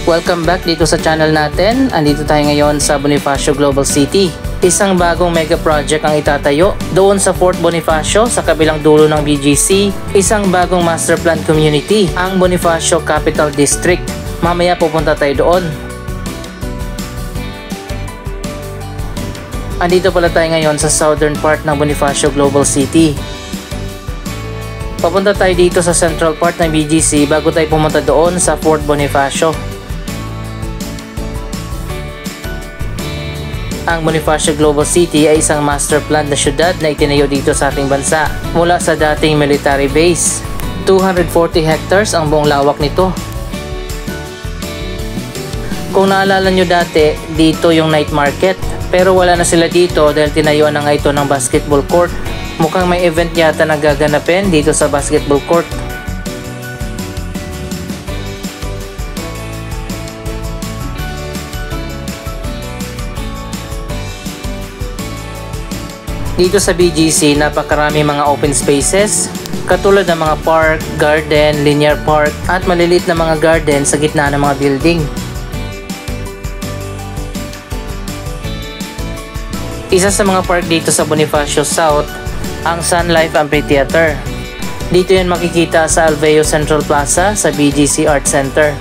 Welcome back dito sa channel natin. Andito tayo ngayon sa Bonifacio Global City. Isang bagong mega project ang itatayo doon sa Fort Bonifacio sa kabilang dulo ng BGC. Isang bagong master plan community, ang Bonifacio Capital District. Mamaya pupunta tayo doon. Andito pala tayo ngayon sa southern part ng Bonifacio Global City. Papunta tayo dito sa central part ng BGC bago tayo pumunta doon sa Fort Bonifacio. Ang Bonifacio Global City ay isang master plan na syudad na itinayo dito sa ating bansa mula sa dating military base. 240 hectares ang buong lawak nito. Kung naalala nyo dati, dito yung night market. Pero wala na sila dito dahil tinayuan na nga ito ng basketball court. Mukhang may event yata na gaganapin dito sa basketball court. Dito sa BGC, napakarami mga open spaces, katulad ng mga park, garden, linear park, at maliliit na mga garden sa gitna ng mga building. Isa sa mga park dito sa Bonifacio South, ang Sun Life Amphitheater. Dito yan makikita sa Alveo Central Plaza sa BGC Art Center.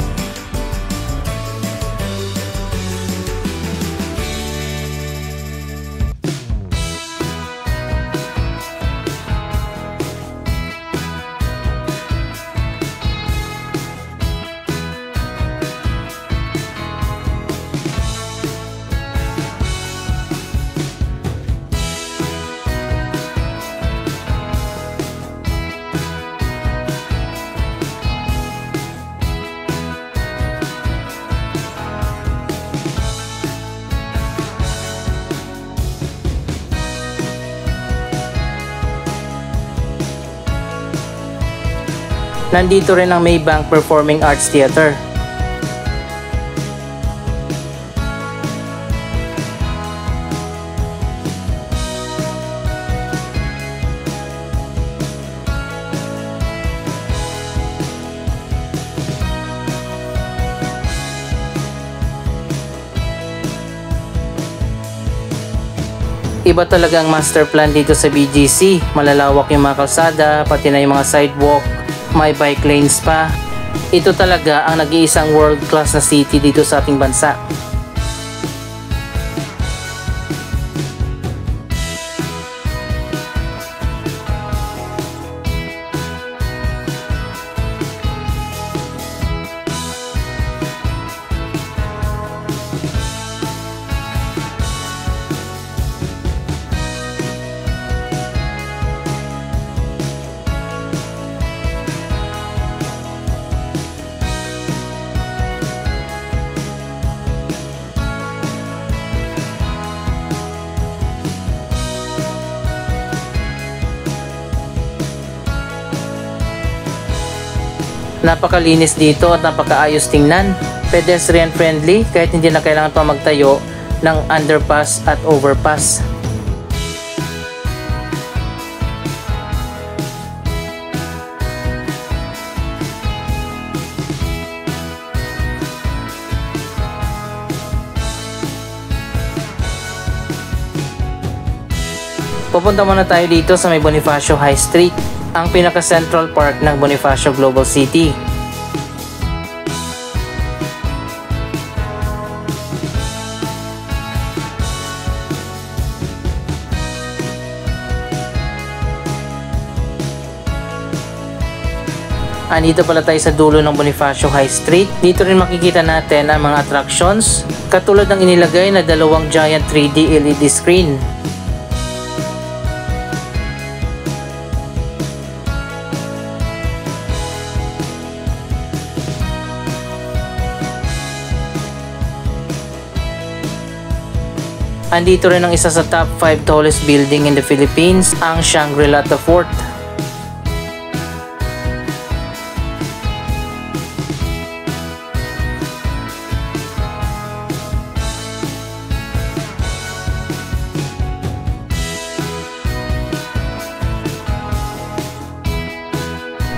Nandito rin ang Maybank Performing Arts Theater. Iba talaga ang master plan dito sa BGC. Malalawak yung mga kalsada, pati na yung mga sidewalk. May bike lanes pa. Ito talaga ang nag-iisang world class na city dito sa ating bansa. Napakalinis dito at napakaayos tingnan. Pedestrian friendly kahit hindi na kailangan pa magtayo ng underpass at overpass. Pupunta muna tayo dito sa may Bonifacio High Street, ang pinaka-central park ng Bonifacio Global City. Andito pala tayo sa dulo ng Bonifacio High Street. Dito rin makikita natin ang mga attractions, katulad ng inilagay na dalawang giant 3D LED screen. Andito rin ang isa sa top 5 tallest building in the Philippines, ang Shangri-La Fort.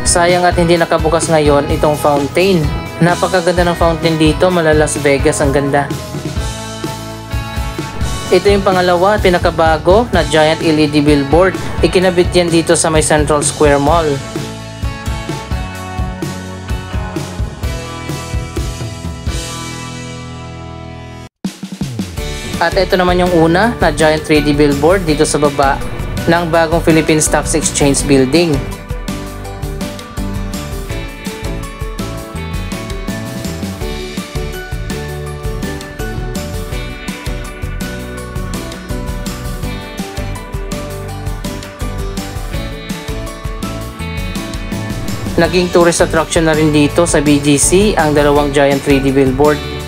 Sayang at hindi nakabukas ngayon itong fountain. Napakaganda ng fountain dito, mala Las Vegas ang ganda. Ito yung pangalawa at pinakabago na giant LED billboard. Ikinabit yan dito sa may Central Square Mall. At ito naman yung una na giant 3D billboard dito sa baba ng bagong Philippine Stock Exchange Building. Naging tourist attraction na rin dito sa BGC ang dalawang giant 3D billboard.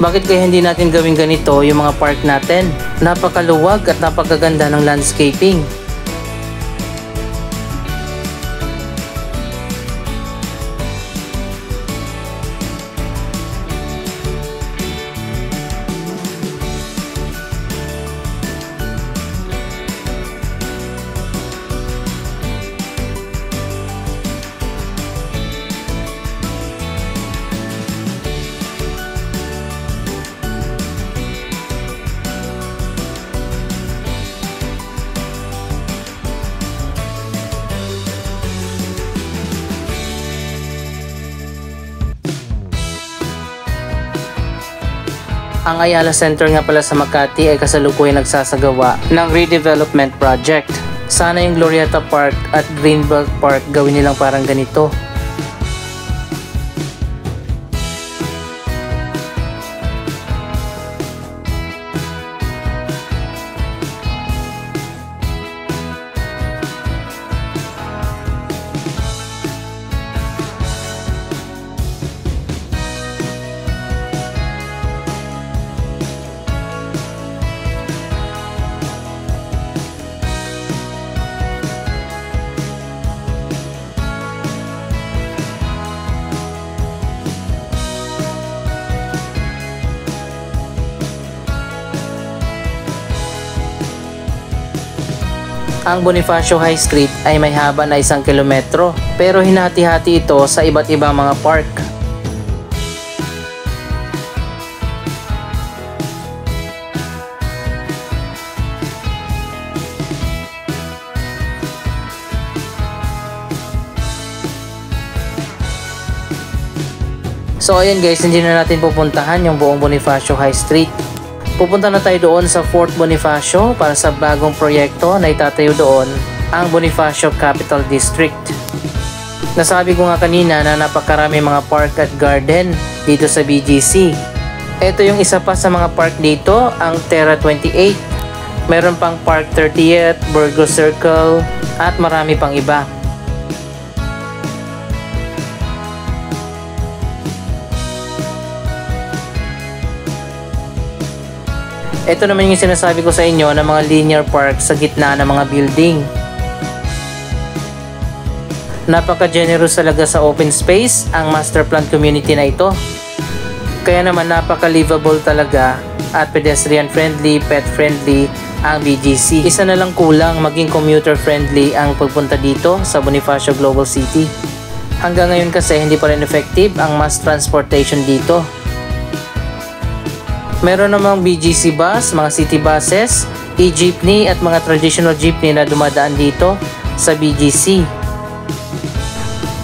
Bakit kaya hindi natin gawing ganito yung mga park natin? Napakaluwag at napakaganda ng landscaping. Ang Ayala Center nga pala sa Makati ay kasalukuyang nagsasagawa ng redevelopment project. Sana yung Glorieta Park at Greenbelt Park gawin nilang parang ganito. Ang Bonifacio High Street ay may haba na 1 kilometro pero hinati-hati ito sa iba't ibang mga park. So ayan guys, hindi na natin pupuntahan yung buong Bonifacio High Street. Pupunta na tayo doon sa Fort Bonifacio para sa bagong proyekto na itatayo doon, ang Bonifacio Capital District. Nasabi ko nga kanina na napakarami mga park at garden dito sa BGC. Ito yung isa pa sa mga park dito, ang Terra 28. Meron pang Park 30th, Burgos Circle, at marami pang iba. Ito naman yung sinasabi ko sa inyo ng mga linear park sa gitna ng mga building. Napaka-generous talaga sa open space ang master plan community na ito. Kaya naman napaka-livable talaga at pedestrian friendly, pet friendly ang BGC. Isa na lang kulang, maging commuter friendly ang pagpunta dito sa Bonifacio Global City. Hanggang ngayon kasi hindi pa rin effective ang mass transportation dito. Meron namang BGC bus, mga city buses, e-jeepney at mga traditional jeepney na dumadaan dito sa BGC.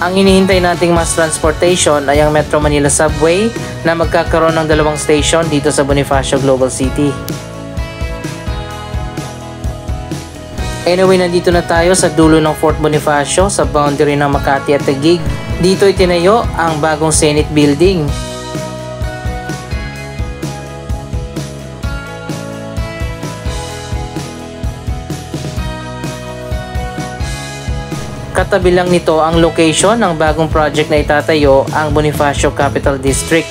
Ang hinihintay nating mass transportation ay ang Metro Manila Subway na magkakaroon ng 2 station dito sa Bonifacio Global City. Anyway, nandito na tayo sa dulo ng Fort Bonifacio sa boundary ng Makati at Taguig. Dito itinayo ang bagong Senate Building. Katabi lang nito ang location ng bagong project na itatayo, ang Bonifacio Capital District.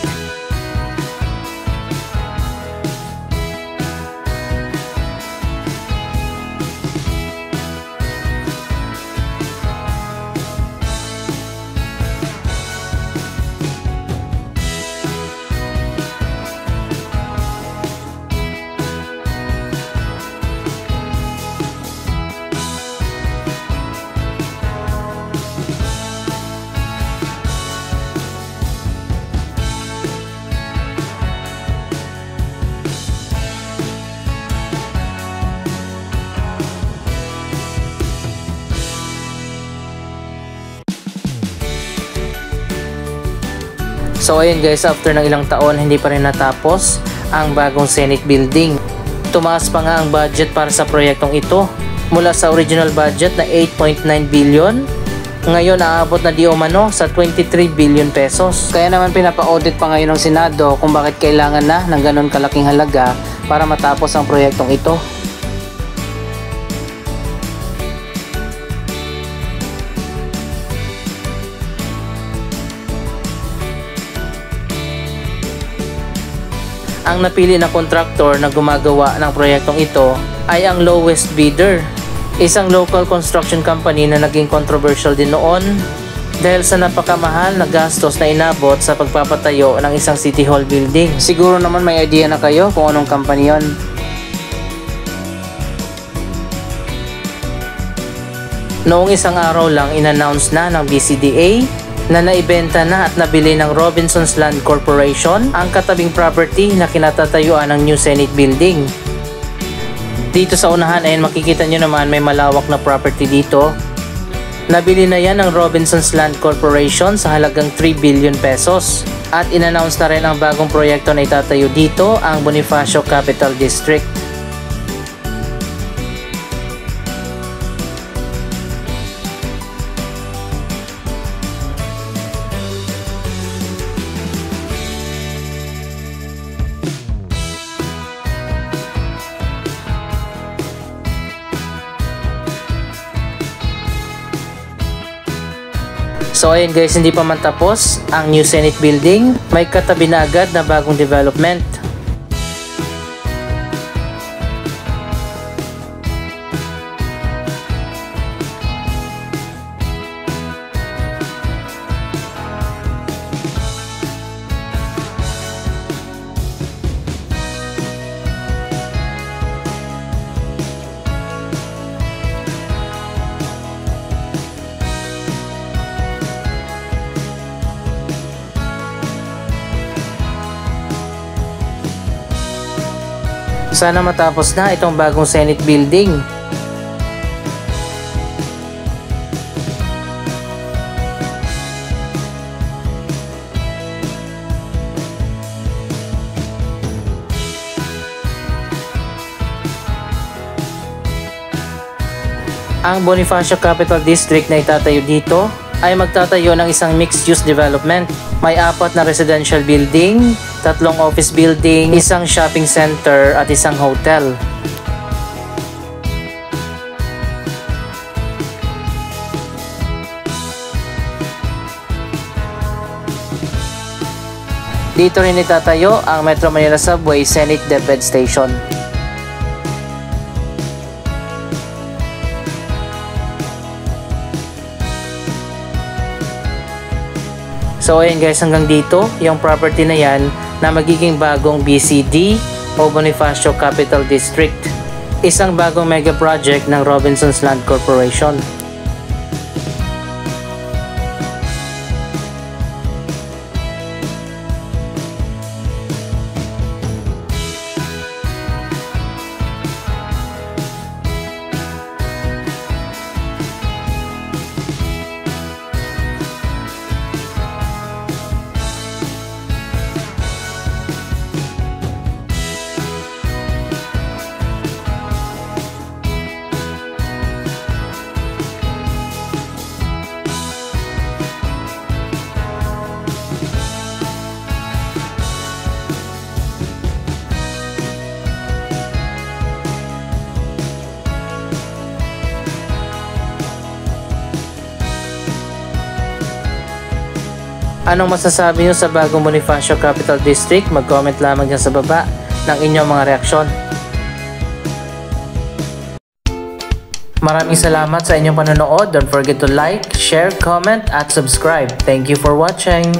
So ayun guys, after ng ilang taon hindi pa rin natapos ang bagong Senate building. Tumaas pa nga ang budget para sa proyektong ito. Mula sa original budget na 8.9 billion, ngayon aabot na di umano sa 23 billion pesos. Kaya naman pinapa-audit pa ngayon ng Senado kung bakit kailangan na ng ganun kalaking halaga para matapos ang proyektong ito. Ang napili na kontraktor na gumagawa ng proyektong ito ay ang lowest bidder, isang local construction company na naging controversial din noon dahil sa napakamahal na gastos na inabot sa pagpapatayo ng isang City Hall building. Siguro naman may idea na kayo kung anong company yon. Noong isang araw lang in-announce na ng BCDA na naibenta na at nabili ng Robinsons Land Corporation ang katabing property na kinatatayuan ng new Senate building. Dito sa unahan ay makikita nyo naman may malawak na property dito. Nabili na yan ng Robinsons Land Corporation sa halagang 3 billion pesos. At in-announce na rin ang bagong proyekto na itatayo dito, ang Bonifacio Capital District. So ayun guys, hindi pa man tapos ang new Senate building, may katabi na agad na bagong development. Sana matapos na itong bagong Senate building. Ang Bonifacio Capital District na itatayo dito ay magtatayo ng isang mixed-use development. May 4 na residential building, 3 office building, isang shopping center at isang hotel. Dito rin itatayo ang Metro Manila Subway Senate DepEd Station. So ayun guys, hanggang dito yung property na yan na magiging bagong BCD o Bonifacio Capital District. Isang bagong mega project ng Robinsons Land Corporation. Anong masasabi nyo sa bagong Bonifacio Capital District? Mag-comment lamang dyan sa baba ng inyong mga reaksyon. Maraming salamat sa inyong panonood. Don't forget to like, share, comment at subscribe. Thank you for watching.